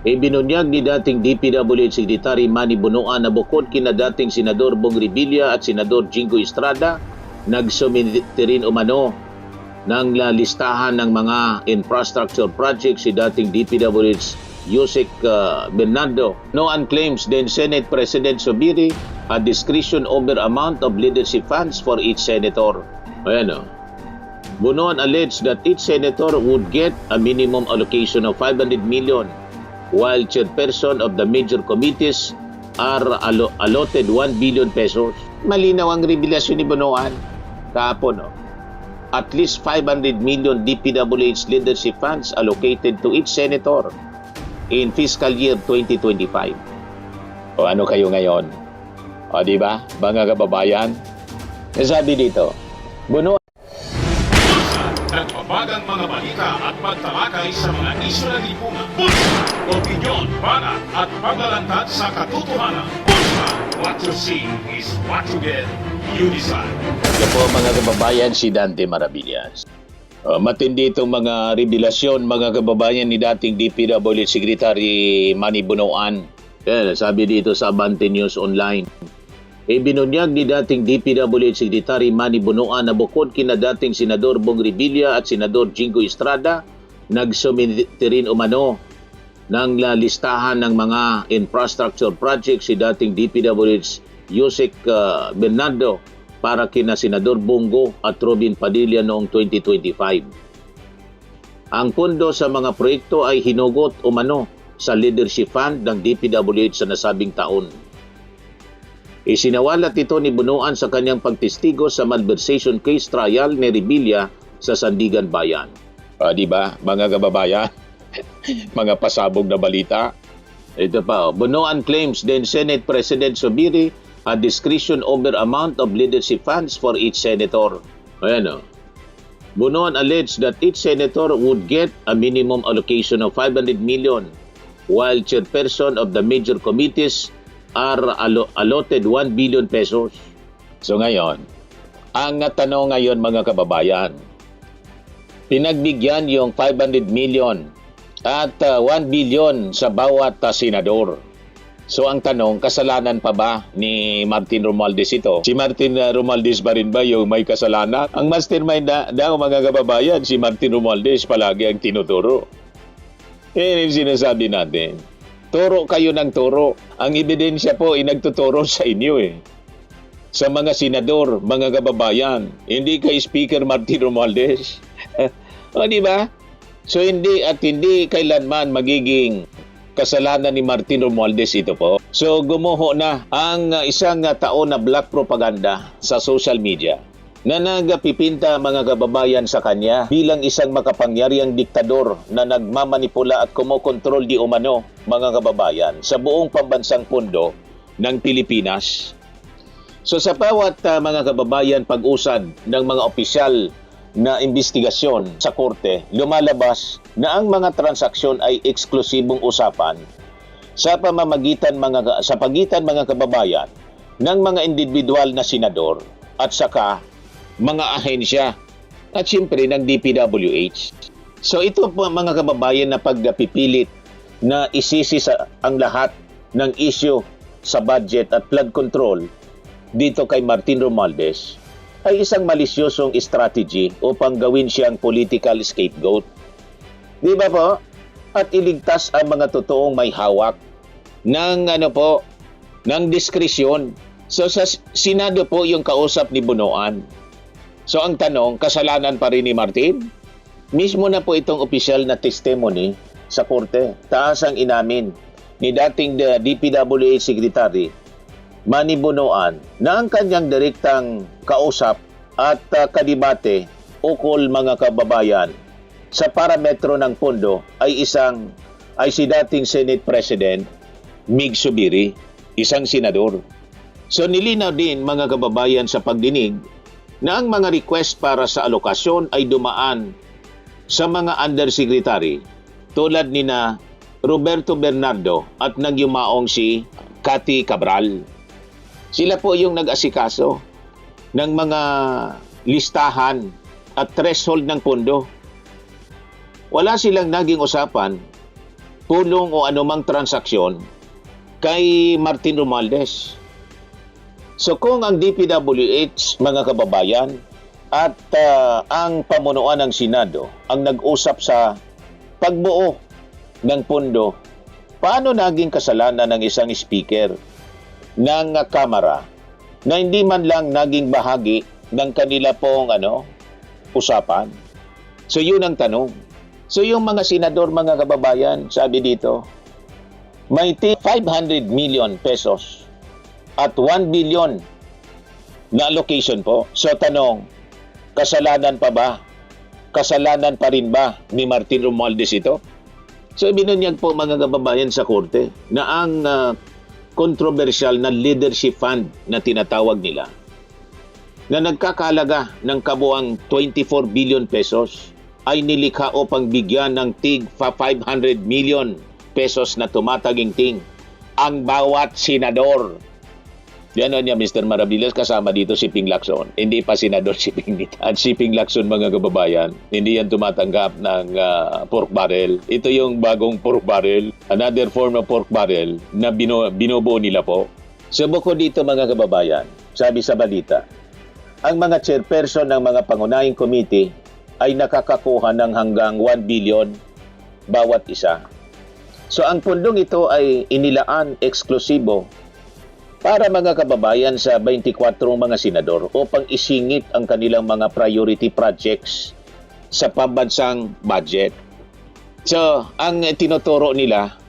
Ibinunyag ni dating DPWH Secretary Manny Bonoan na bukod kina dating Senador Bong Revilla at Senador Jingo Estrada, nagsumiti rin umano ng listahan ng mga infrastructure projects si dating DPWH Yusek Bernardo. Bonoan claims then Senate President Zubiri a discretion over amount of leadership funds for each senator. Ayan o. Bonoan alleged that each senator would get a minimum allocation of 500 million while chairperson of the major committees are allotted 1 billion pesos. Malinaw ang revelasyon ni Bonoan kahapon. No? At least 500 million DPWH leadership funds allocated to each senator in fiscal year 2025. O ano kayo ngayon? O di ba, mga kababayan? Sabi dito, Bonoan nagbabagang mga balita at pagtalakay sa mga isyu na lipungan. Bulsa, opinyon, banat at paglalantad sa katotohanan. Bulsa, what you see is what you get. You decide. Ito po mga kababayan, si Dante Maravillas. Matindi itong mga revelasyon, mga kababayan ni dating DPWH Secretary Manny Bonoan. Sabi dito sa Abante News Online. Ibinunyag ni dating DPWH Secretary Manny Bonoan na bukod kina dating Senador Bong Revilla at Senador Jingo Estrada, nagsumiti rin umano ng listahan ng mga infrastructure projects si dating DPWH Yusek Bernardo para kina Senador Bongo at Robin Padilla noong 2025. Ang pondo sa mga proyekto ay hinugot umano sa leadership fund ng DPWH sa nasabing taon. Isinawalat ito ni Bonoan sa kanyang pagtestigo sa malversation case trial ni Revilla sa Sandigan Bayan. Di ba, mga kababayan? Mga pasabog na balita. Ito pa, Bonoan claims then Senate President Zubiri a discretion over amount of leadership funds for each senator. Ayan o. Bonoan alleged that each senator would get a minimum allocation of 500 million while chairperson of the major committees are allotted 1 billion pesos. So ngayon, ang tanong ngayon mga kababayan, pinagbigyan yung 500 million at 1 billion sa bawat senador. So ang tanong, kasalanan pa ba ni Martin Romualdez ito? Si Martin Romualdez ba rin ba yung may kasalanan? Ang mastermind daw mga kababayan, si Martin Romualdez palagi ang tinuturo. Yung sinasabi natin. Turo kayo ng turo. Ang ebidensya po ay nagtuturo sa inyo Sa mga senador, mga kababayan, hindi kay Speaker Martin Romualdez. O di ba? So hindi kailanman magiging kasalanan ni Martin Romualdez ito po. So gumuho na ang isang taon na black propaganda sa social media na nagpipinta mga kababayan sa kanya bilang isang makapangyarihang diktador na nagmamanipula at kumokontrol di umano mga kababayan sa buong pambansang pondo ng Pilipinas. So sa bawat mga kababayan pag-usad ng mga opisyal na investigasyon sa korte, lumalabas na ang mga transaksyon ay eksklusibong usapan sa pagitan mga kababayan ng mga individual na senador at saka mga ahensya at siyempre ng DPWH. So ito po mga kababayan na pagpipilit na isisi ang lahat ng issue sa budget at flood control dito kay Martin Romualdez ay isang malisyosong strategy upang gawin siyang political scapegoat. Di ba po? At iligtas ang mga totoong may hawak ng ng diskresyon. So sa Senado po yung kausap ni Bonoan. So ang tanong, kasalanan pa rin ni Martin? Mismo na po itong opisyal na testimony sa korte. Taas ang inamin ni dating DPWH Secretary Manny Bonoan na ang kanyang direktang kausap at kadibate ukol mga kababayan sa parametro ng pondo ay si dating Senate President Mig Zubiri, isang senador. So nilinaw din mga kababayan sa pagdinig na ang mga request para sa alokasyon ay dumaan sa mga undersecretary tulad ni na Roberto Bernardo at nagyumaong si Cathy Cabral. Sila po yung nag-asikaso ng mga listahan at threshold ng pondo. Wala silang naging usapan pulong o anumang transaksyon kay Martin Romualdez. So kung ang DPWH, mga kababayan, at ang pamunuan ng Senado ang nag-usap sa pagbuo ng pondo, paano naging kasalanan ng isang speaker ng Kamara na hindi man lang naging bahagi ng kanila pong usapan? So yun ang tanong. So yung mga senador, mga kababayan, sabi dito, may 500 million pesos at 1 billion na allocation po. So tanong, kasalanan pa ba? Kasalanan pa rin ba ni Martin Romualdez ito? So binunyag po, mga kababayan, sa korte na ang controversial na leadership fund na tinatawag nila, na nagkakahalaga ng kabuang 24 billion pesos, ay nilikha upang bigyan ng tig 500 million pesos na tumataginting ang bawat senador. Yan niya, Mr. Maravillas, kasama dito si Ping Lacson. Hindi pa senador si Ping Lacson. At si Ping Lacson, mga kababayan, hindi yan tumatanggap ng pork barrel. Ito yung bagong pork barrel, another form of pork barrel na binubuo nila po. So bukod dito, mga kababayan, sabi sa balita, ang mga chairperson ng mga pangunahing committee ay nakakakuha ng hanggang 1 billion bawat isa. So ang pundong ito ay inilaan eksklusibo para, mga kababayan, sa 24 mga senador upang isingit ang kanilang mga priority projects sa pambansang budget. So ang tinuturo nila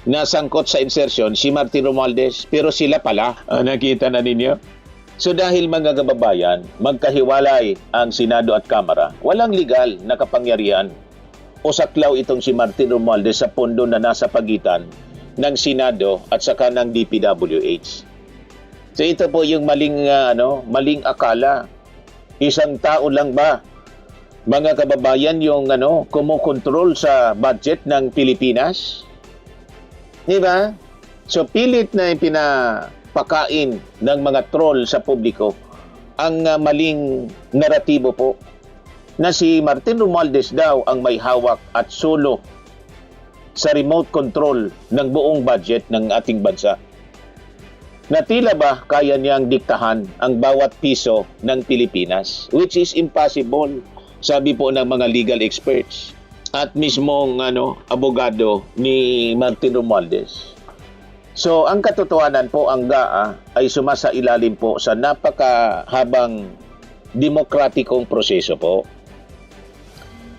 na sangkot sa insertion si Martin Romualdez, pero sila pala, nakita na ninyo? So dahil, mga kababayan, magkahiwalay ang Senado at Kamara, walang legal na kapangyarihan o saklaw itong si Martin Romualdez sa pondo na nasa pagitan ng Senado at saka ng DPWH. So ito po yung maling akala. Isang tao lang ba, mga kababayan, yung kumukontrol sa budget ng Pilipinas? Di ba? So pilit na pinapakain ng mga troll sa publiko ang maling naratibo po na si Martin Romualdez daw ang may hawak at solo sa remote control ng buong budget ng ating bansa. Na tila ba kaya niyang diktahan ang bawat piso ng Pilipinas, which is impossible, sabi po ng mga legal experts at mismong abogado ni Martin Romualdez. So ang katotohanan po, ang GAA ay sumasailalim po sa napakahabang demokratikong proseso po.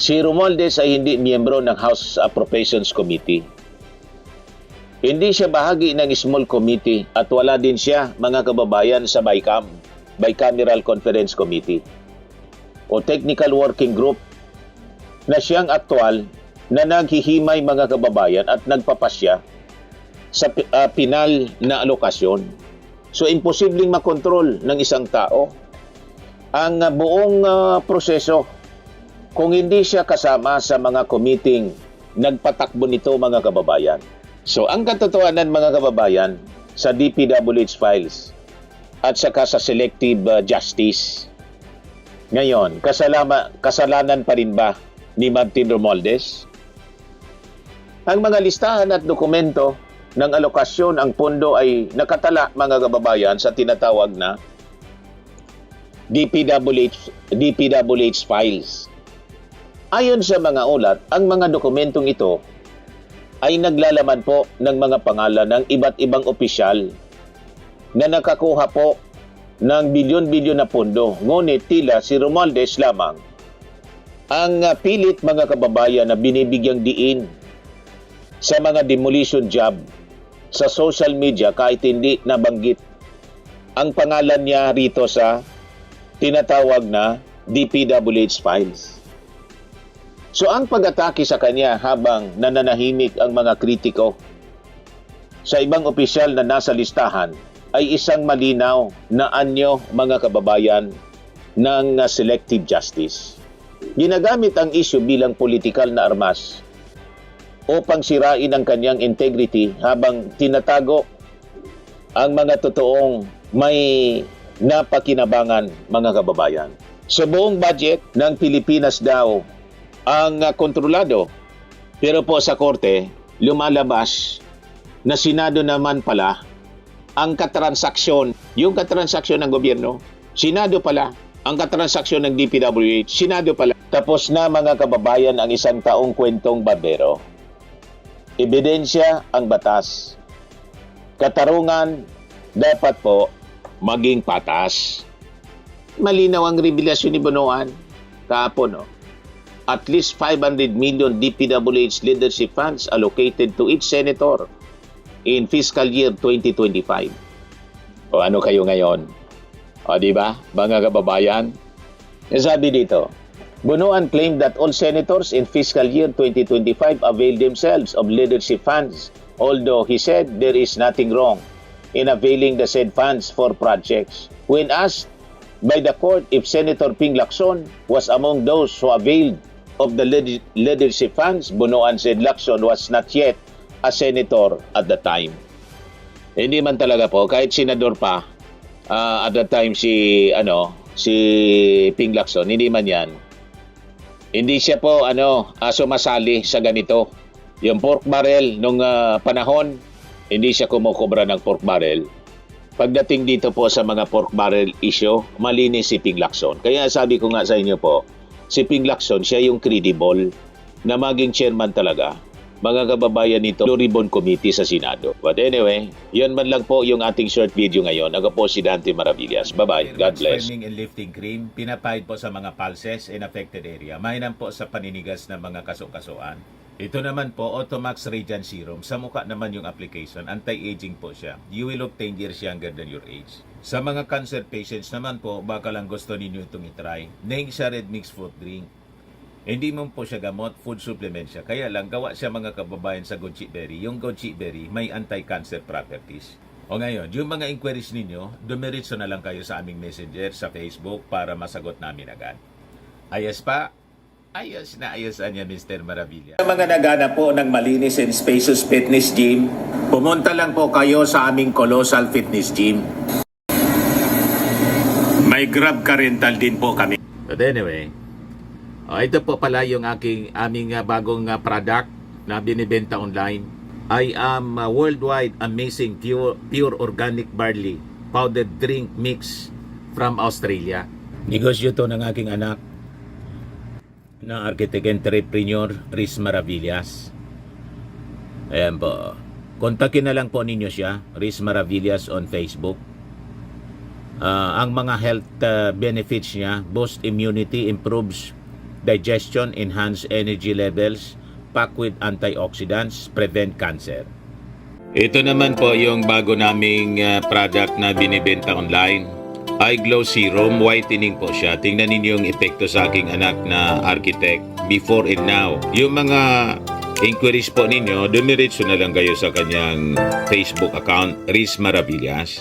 Si Romualdez ay hindi miyembro ng House Appropriations Committee. Hindi siya bahagi ng small committee at wala din siya, mga kababayan, sa BICAM, Bicameral Conference Committee o Technical Working Group na siyang aktwal na naghihimay, mga kababayan, at nagpapasya sa pinal na alokasyon. So imposibleng makontrol ng isang tao ang buong proseso kung hindi siya kasama sa mga committee nagpatakbo nito, mga kababayan. So ang katotohanan, mga kababayan, sa DPWH files at saka sa selective justice, ngayon, kasalanan pa rin ba ni Martin Romualdez? Ang mga listahan at dokumento ng alokasyon ang pondo ay nakatala, mga kababayan, sa tinatawag na DPWH files. Ayon sa mga ulat, ang mga dokumentong ito ay naglalaman po ng mga pangalan ng iba't ibang opisyal na nakakuha po ng bilyon-bilyon na pondo. Ngunit tila si Romualdez lamang ang pilit, mga kababayan, na binibigyang diin sa mga demolition job sa social media kahit hindi nabanggit ang pangalan niya rito sa tinatawag na DPWH files. So ang pag-atake sa kanya habang nananahimik ang mga kritiko sa ibang opisyal na nasa listahan ay isang malinaw na anyo, mga kababayan, ng selective justice. Ginagamit ang issue bilang politikal na armas upang sirain ang kanyang integrity habang tinatago ang mga totoong may napakinabangan, mga kababayan. Sa buong budget ng Pilipinas daw ang kontrolado, pero po sa korte lumalabas na Senado naman pala ang katransaksyon, yung katransaksyon ng gobyerno, Senado pala. Ang katransaksyon ng DPWH, Senado pala. Tapos na mga kababayan ang isang taong kwentong barbero. Ebidensya ang batas. Katarungan dapat po maging patas. Malinaw ang revelasyon ni Bonoan kahapon. No? At least 500 million DPWH leadership funds allocated to each senator in fiscal year 2025. O ano kayo ngayon? O di ba, mga kababayan? Sabi dito, Bonoan claimed that all senators in fiscal year 2025 availed themselves of leadership funds, although he said there is nothing wrong in availing the said funds for projects. When asked by the court if Senator Ping Lacson was among those who availed of the leadership funds, Bonoan said Lacson was not yet a senator at the time. Hindi man talaga po, kahit senador pa, at that time si Ping Lacson, hindi man yan. Hindi siya po sumasali sa ganito. Yung pork barrel nung panahon, hindi siya kumukubra ng pork barrel. Pagdating dito po sa mga pork barrel issue, malinis si Ping Lacson. Kaya sabi ko nga sa inyo po, si Ping Lacson, siya yung credible na maging chairman talaga. Mga kababayan nito, Blue Ribbon Committee sa Senado. But anyway, yun man lang po yung ating short video ngayon. Ako po si Dante Maravillas. Bye-bye. God bless. Swimming and lifting cream, pinapahid po sa mga pulses in affected area. Mainam po sa paninigas ng mga kaso-kasuan. Ito naman po, Automax Radiant Serum. Sa mukha naman yung application, anti-aging po siya. You will look 10 years younger than your age. Sa mga cancer patients naman po, baka lang gusto ninyo itong itry. Neng siya red mixed fruit drink. Hindi mo po siya gamot, food supplement siya. Kaya lang, gawa siya mga kababayan sa goji berry. Yung goji berry may anti-cancer properties. O ngayon, yung mga inquiries ninyo, dumiritso na lang kayo sa aming messenger sa Facebook para masagot namin agad. Ayos pa? Ayos na ayos niya, Mr. Maravilla. Sa mga nagana po ng malinis and spacious fitness gym, pumunta lang po kayo sa aming Colossal Fitness Gym. May Grab car rental din po kami. But anyway, ito po pala yung aming bagong product na binibenta online. I am worldwide amazing pure organic barley powdered drink mix from Australia. Negosyo to ng aking anak na architect entrepreneur Riz Maravillas. Ayan po. Kontakin na lang po ninyo siya, Riz Maravillas on Facebook. Ang mga health benefits niya, boost immunity, improves digestion, enhance energy levels, pack with antioxidants, prevent cancer. Ito naman po yung bago naming product na binibenta online. Eye Glow Serum, whitening po siya. Tingnan ninyo yung epekto sa aking anak na architect before and now. Yung mga inquiries po ninyo, dumiretso na lang kayo sa kanyang Facebook account, Riz Maravillas.